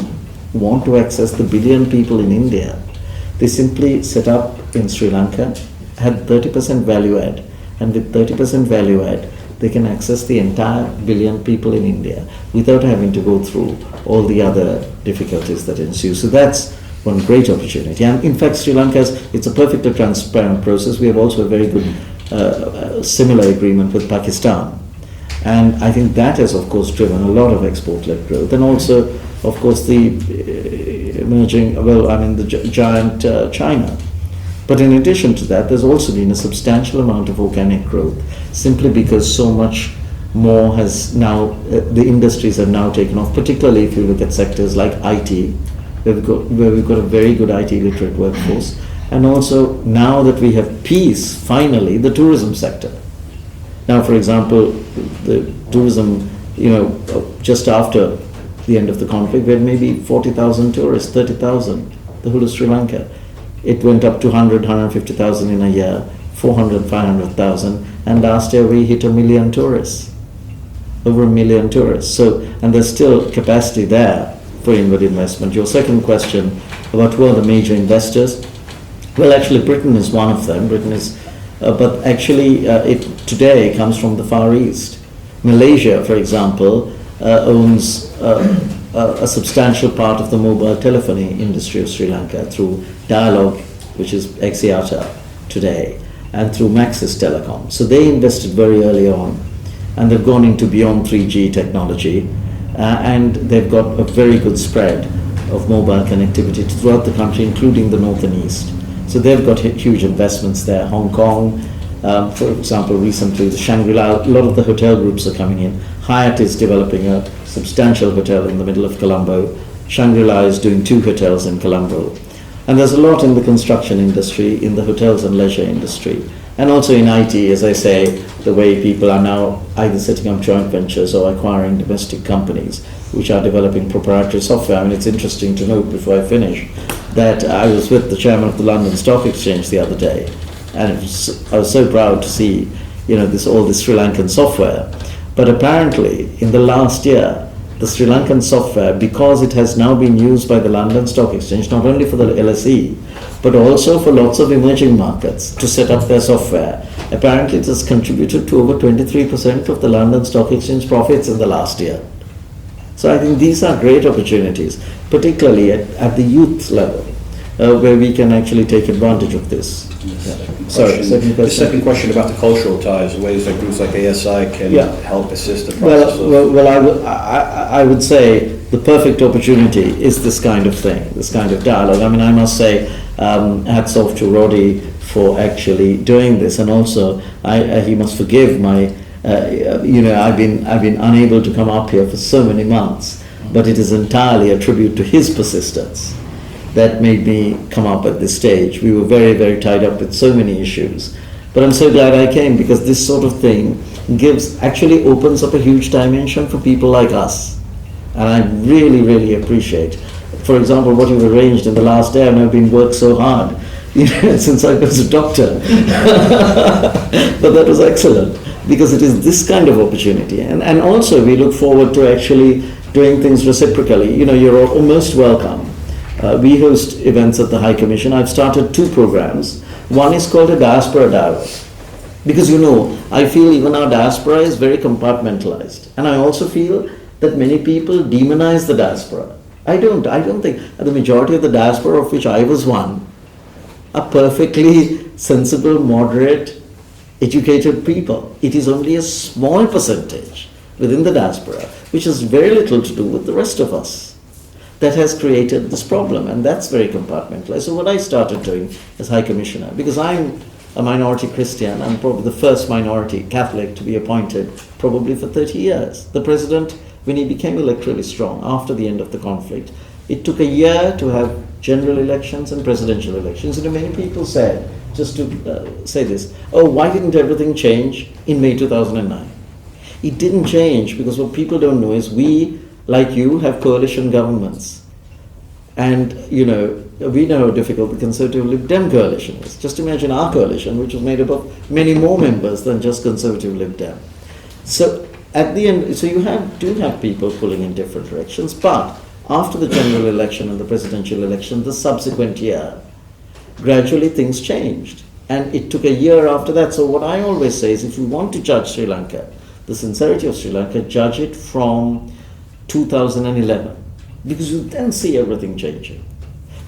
want to access the billion people in India, they simply set up in Sri Lanka, had 30% value add, and with 30% value add, they can access the entire billion people in India without having to go through all the other difficulties that ensue. So that's one great opportunity. And in fact, Sri Lanka, it's a perfectly transparent process. We have also a very good similar agreement with Pakistan. And I think that has, of course, driven a lot of export-led growth. And also, of course, the emerging, the giant China. But in addition to that, there's also been a substantial amount of organic growth, simply because so much more has now, the industries have now taken off, particularly if you look at sectors like IT, where we've got a very good IT literate workforce, and also now that we have peace, finally, the tourism sector. Now, for example, the tourism, just after the end of the conflict, we had maybe 40,000 tourists, 30,000, the whole of Sri Lanka. It went up to 100, 150,000 in a year, 400, 500,000, and last year we hit 1 million tourists, over 1 million tourists. So, and there's still capacity there for inward investment. Your second question about who are the major investors? Well, actually, Britain is one of them. Britain is, but actually, it today comes from the Far East. Malaysia, for example, owns a substantial part of the mobile telephony industry of Sri Lanka through Dialog, which is Axiata today, and through Maxis Telecom. So they invested very early on, and they've gone into beyond 3G technology, and they've got a very good spread of mobile connectivity throughout the country, including the north and east. So they've got huge investments there. Hong Kong, for example, recently the Shangri-La, a lot of the hotel groups are coming in. Hyatt is developing a substantial hotel in the middle of Colombo. Shangri-La is doing 2 hotels in Colombo. And there's a lot in the construction industry, in the hotels and leisure industry, and also in IT, as I say, the way people are now either setting up joint ventures or acquiring domestic companies which are developing proprietary software. I mean, it's interesting to note before I finish that I was with the chairman of the London Stock Exchange the other day, and I was so proud to see, all this Sri Lankan software. But apparently, in the last year, the Sri Lankan software, because it has now been used by the London Stock Exchange, not only for the LSE, but also for lots of emerging markets to set up their software, apparently it has contributed to over 23% of the London Stock Exchange profits in the last year. So I think these are great opportunities, particularly at the youth level, where we can actually take advantage of this. Sorry, second question. The second question about the cultural ties, ways that groups like ASI can help assist the Well, process. I would say the perfect opportunity is this kind of thing, this kind of dialogue. I mean, I must say, hats off to Roddy for actually doing this, and also he must forgive my. I've been unable to come up here for so many months, but it is entirely a tribute to his persistence that made me come up at this stage. We were very, very tied up with so many issues. But I'm so glad I came, because this sort of thing actually opens up a huge dimension for people like us. And I really, really appreciate, for example, what you've arranged in the last day, and I've been worked so hard, since I was a doctor. But that was excellent, because it is this kind of opportunity. And also we look forward to actually doing things reciprocally. You're all most welcome. We host events at the High Commission. I've started 2 programs. One is called a diaspora dialogue. Because I feel even our diaspora is very compartmentalized. And I also feel that many people demonize the diaspora. I don't think the majority of the diaspora, of which I was one, are perfectly sensible, moderate, educated people. It is only a small percentage within the diaspora, which has very little to do with the rest of us, that has created this problem, and that's very compartmentalized. So what I started doing as High Commissioner, because I'm a minority Christian, I'm probably the first minority Catholic to be appointed probably for 30 years. The president, when he became electorally strong after the end of the conflict, it took a year to have general elections and presidential elections. Many people said, just to say this, why didn't everything change in May 2009? It didn't change because what people don't know is we, like you, have coalition governments. And, we know how difficult the Conservative Lib Dem coalition is. Just imagine our coalition, which was made up of many more members than just Conservative Lib Dem. So at the end, so you do have people pulling in different directions, but after the general election and the presidential election, the subsequent year, gradually things changed. And it took a year after that. So what I always say is, if you want to judge Sri Lanka, the sincerity of Sri Lanka, judge it from 2011, because you then see everything changing.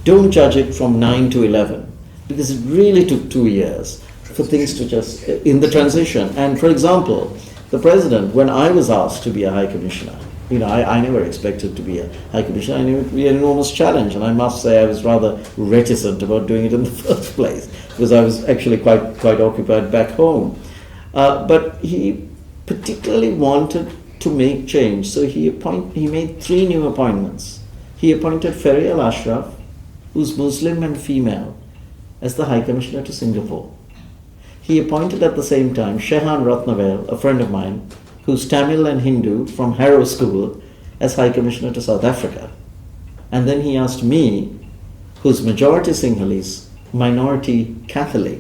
Don't judge it from 9 to 11, because it really took 2 years for things to just, in the transition. And for example, the president, when I was asked to be a High Commissioner, I never expected to be a High Commissioner. I knew it would be an enormous challenge, and I must say I was rather reticent about doing it in the first place, because I was actually quite occupied back home. But he particularly wanted to make change, so he made 3 new appointments. He appointed Ferry Al-Ashraf, who's Muslim and female, as the High Commissioner to Singapore. He appointed at the same time Shehan Ratnavel, a friend of mine, who's Tamil and Hindu from Harrow School, as High Commissioner to South Africa. And then he asked me, who's majority Sinhalese, minority Catholic,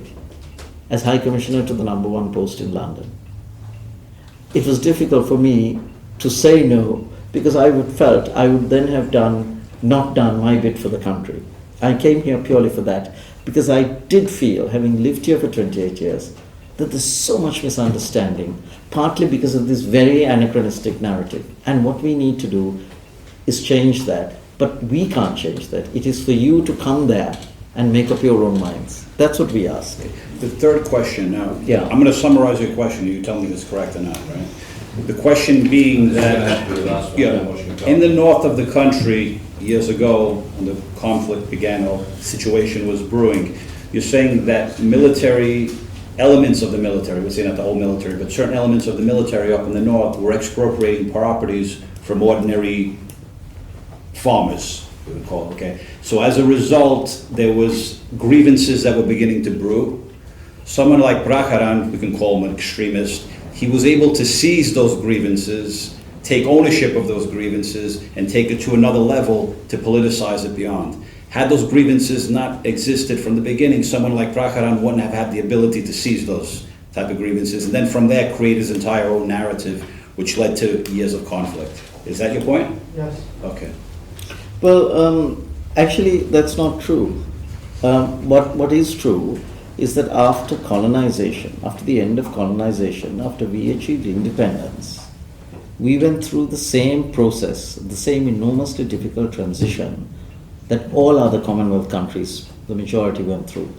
as High Commissioner to the #1 post in London. It was difficult for me to say no, because I felt I would then have not done my bit for the country. I came here purely for that, because I did feel, having lived here for 28 years, that there's so much misunderstanding, partly because of this very anachronistic narrative. And what we need to do is change that. But we can't change that. It is for you to come there and make up your own minds. That's what we ask. The third question now, I'm going to summarize your question, you tell me if it's correct or not, right? The question being that, in the north of the country, years ago, when the conflict began or the situation was brewing, you're saying that elements of the military, we're saying not the whole military, but certain elements of the military up in the north were expropriating properties from ordinary farmers, we would call it, okay? So as a result, there was grievances that were beginning to brew. Someone like Prakharan, we can call him an extremist, he was able to seize those grievances, take ownership of those grievances, and take it to another level to politicize it beyond. Had those grievances not existed from the beginning, someone like Prakharan wouldn't have had the ability to seize those type of grievances, and then from there create his entire own narrative which led to years of conflict. Is that your point? Yes. Okay. Well, actually, that's not true. What is true is that after colonization, after the end of colonization, after we achieved independence, we went through the same process, the same enormously difficult transition that all other Commonwealth countries, the majority, went through,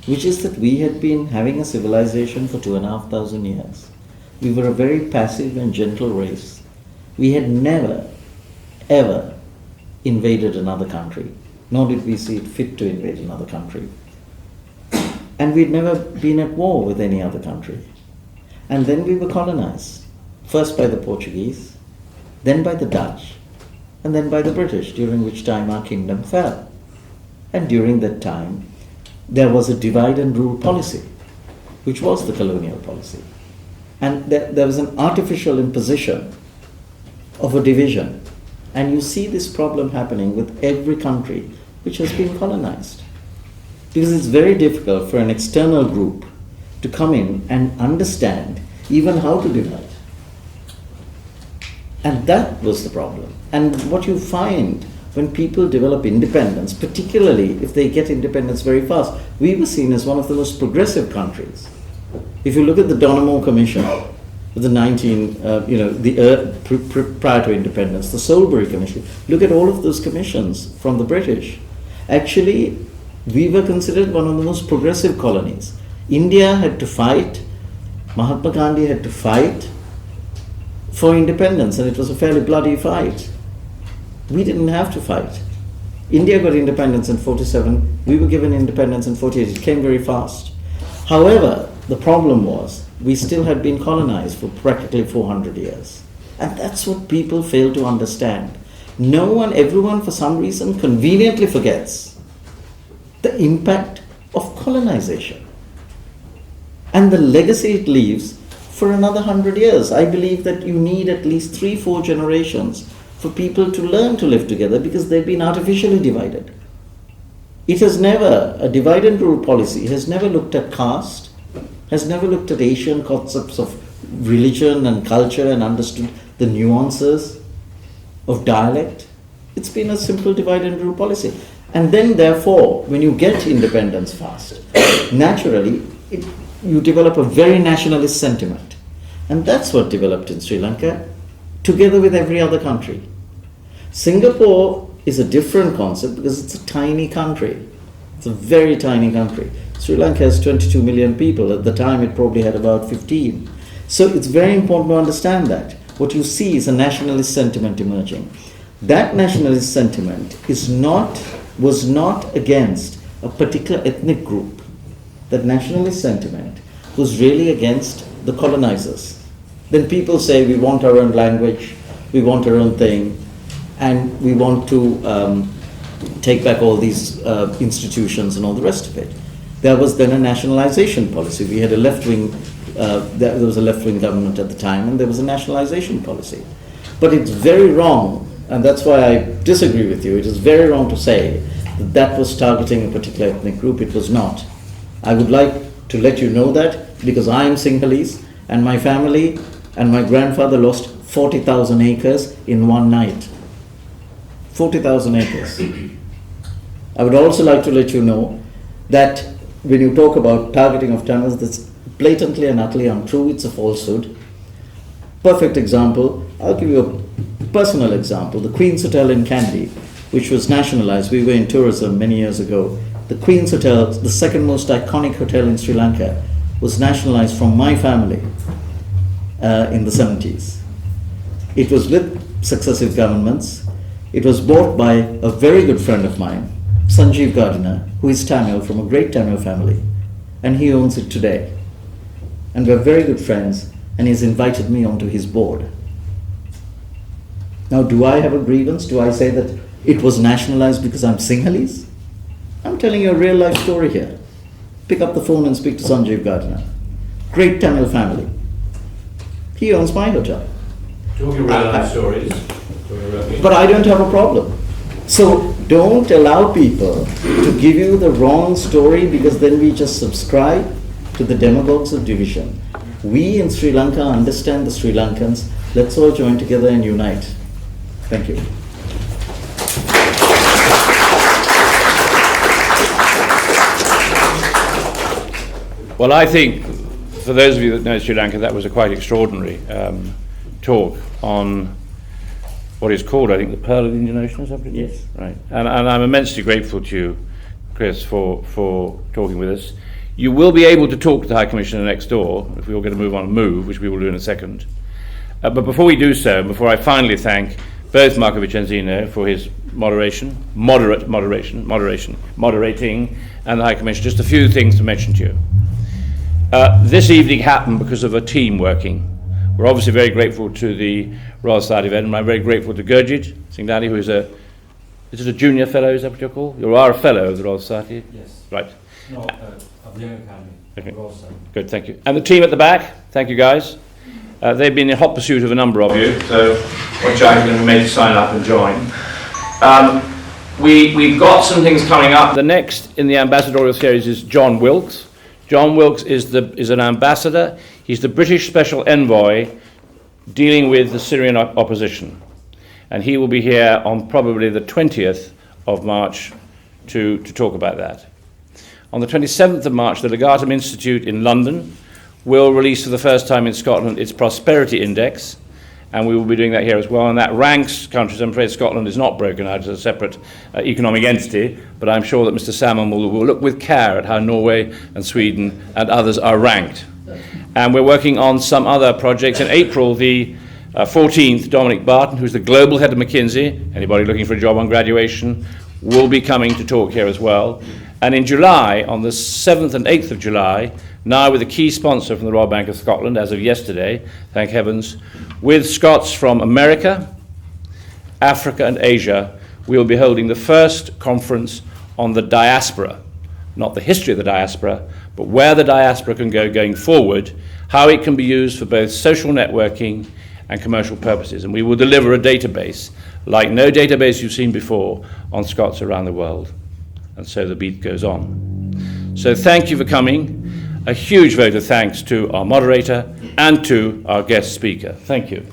which is that we had been having a civilization for 2,500 years. We were a very passive and gentle race. We had never, ever invaded another country, nor did we see it fit to invade another country. And we'd never been at war with any other country. And then we were colonized, first by the Portuguese, then by the Dutch, and then by the British, during which time our kingdom fell. And during that time, there was a divide and rule policy, which was the colonial policy. And there was an artificial imposition of a division. And you see this problem happening with every country which has been colonized. Because it's very difficult for an external group to come in and understand even how to divide. And that was the problem. And what you find when people develop independence, particularly if they get independence very fast, we were seen as one of the most progressive countries. If you look at the Donoughmore Commission, the prior to independence, the Soulbury Commission, look at all of those commissions from the British. Actually, we were considered one of the most progressive colonies. India had to fight, Mahatma Gandhi had to fight for independence, and it was a fairly bloody fight. We didn't have to fight. India got independence in 47, we were given independence in 48, it came very fast. However, the problem was, we still had been colonized for practically 400 years. And that's what people fail to understand. Everyone for some reason conveniently forgets the impact of colonization and the legacy it leaves for another 100 years. I believe that you need at least 3-4 generations for people to learn to live together because they've been artificially divided. It has never, a divide and rule policy has never looked at caste, has never looked at Asian concepts of religion and culture and understood the nuances of dialect. It's been a simple divide and rule policy. And then therefore, when you get independence fast, naturally, you develop a very nationalist sentiment. And that's what developed in Sri Lanka, together with every other country. Singapore is a different concept because it's a tiny country. It's a very tiny country. Sri Lanka has 22 million people. At the time, it probably had about 15. So it's very important to understand that. What you see is a nationalist sentiment emerging. That nationalist sentiment was not against a particular ethnic group. That nationalist sentiment was really against the colonizers. Then people say, we want our own language, we want our own thing, and we want to take back all these institutions and all the rest of it. There was then a nationalization policy. We had a left-wing, there was a left-wing government at the time, and there was a nationalization policy. But it's very wrong, and that's why I disagree with you. It is very wrong to say that that was targeting a particular ethnic group. It was not. I would like to let you know that because I am Sinhalese, and my family and my grandfather lost 40,000 acres in one night. 40,000 acres. I would also like to let you know that when you talk about targeting of Tamils, that's blatantly and utterly untrue. It's a falsehood. Perfect example, I'll give you a personal example. The Queen's Hotel in Kandy, which was nationalized, we were in tourism many years ago. The Queen's Hotel, the second most iconic hotel in Sri Lanka, was nationalized from my family in the 70s. It was with successive governments. It was bought by a very good friend of mine, Sanjeev Gardiner, who is Tamil, from a great Tamil family, and he owns it today. And we're very good friends, and he's invited me onto his board. Now, do I have a grievance? Do I say that it was nationalized because I'm Sinhalese? I'm telling you a real life story here. Pick up the phone and speak to Sanjeev Gardiner. Great Tamil family. He owns my hotel. Talking real life stories. But I don't have a problem. So don't allow people to give you the wrong story because then we just subscribe to the demagogues of division. We in Sri Lanka understand the Sri Lankans. Let's all join together and unite. Thank you. Well, I think, for those of you that know Sri Lanka, that was a quite extraordinary talk on what is called, I think, the Pearl of the Indian Ocean, is that what it is? Yes. Right. And I'm immensely grateful to you, Chris, for talking with us. You will be able to talk to the High Commissioner next door, if we all get to move on and move, which we will do in a second. But before we do so, before I finally thank both Marco Vicenzino for his moderating, and the High Commissioner, just a few things to mention to you. This evening happened because of a team working. We're obviously very grateful to the Royal Society of Edinburgh. I'm very grateful to Gurjit Singhdani, who is a junior fellow, is that what you're called? You are a fellow of the Royal Society? Yes. Right. No, of the Young Academy. Okay. Royal Society. Good, thank you. And the team at the back, thank you guys. They've been in hot pursuit of a number of you, so watch out, you're going to be made to sign up and join. We've got some things coming up. The next in the ambassadorial series is John Wilkes. John Wilkes is an ambassador. He's the British Special Envoy dealing with the Syrian opposition. And he will be here on probably the 20th of March to talk about that. On the 27th of March, the Legatum Institute in London will release for the first time in Scotland its Prosperity Index, and we will be doing that here as well, and that ranks countries. I'm afraid Scotland is not broken out as a separate economic entity, but I'm sure that Mr. Salmon will look with care at how Norway and Sweden and others are ranked. And we're working on some other projects. In April, the 14th, Dominic Barton, who's the global head of McKinsey, anybody looking for a job on graduation, will be coming to talk here as well. And in July, on the 7th and 8th of July, now with a key sponsor from the Royal Bank of Scotland, as of yesterday, thank heavens, with Scots from America, Africa and Asia, we will be holding the first conference on the diaspora, not the history of the diaspora, but where the diaspora can go going forward, how it can be used for both social networking and commercial purposes. And we will deliver a database like no database you've seen before on Scots around the world. And so the beat goes on. So thank you for coming. A huge vote of thanks to our moderator and to our guest speaker. Thank you.